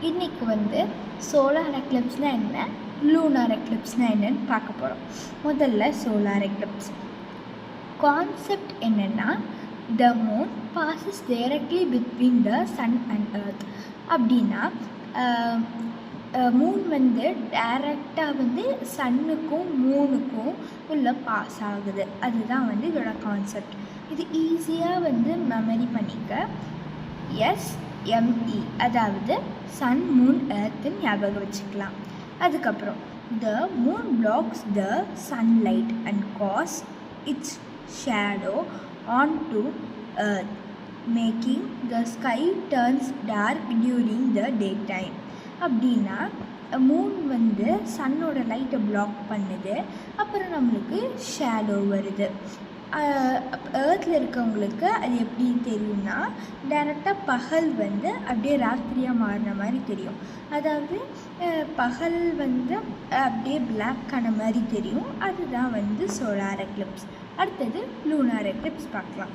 இன்றைக்கி வந்து சோலார் எக்லிப்ஸ்னால் என்ன, லூனார் எக்லிப்ஸ்னால் என்னன்னு பார்க்க போகிறோம். முதல்ல சோலார் எக்லிப்ஸ் கான்செப்ட் என்னென்னா, the moon passes directly between the sun and earth. அப்படின்னா மூன் வந்து டைரெக்டாக வந்து சன்னுக்கும் மூனுக்கும் உள்ள பாஸ் ஆகுது. அதுதான் வந்து இதோட கான்செப்ட். இது ஈஸியாக வந்து மெமரி பண்ணிக்க. SME அதாவது சன் மூன் எர்த்துன்னு ஞாபகம் வச்சுக்கலாம். அதுக்கப்புறம் the moon blocks the sunlight and casts its shadow on to earth, making the sky turns dark during the day time. அப்படின்னா மூன் வந்து சன்னோட லைட்டை பிளாக் பண்ணுது, அப்புறம் நம்மளுக்கு ஷேடோ வருது. எர்த்தில் இருக்கவங்களுக்கு அது எப்படி தெரியும்னா, டைரெக்டாக பகல் வந்து அப்படியே ராத்திரியாக மாறின மாதிரி தெரியும். அதாவது பகல் வந்து அப்படியே பிளாக் ஆன மாதிரி தெரியும். அதுதான் வந்து சோலார் எக்லிப்ஸ். அடுத்தது லூனார் எக்லிப்ஸ் பார்க்கலாம்.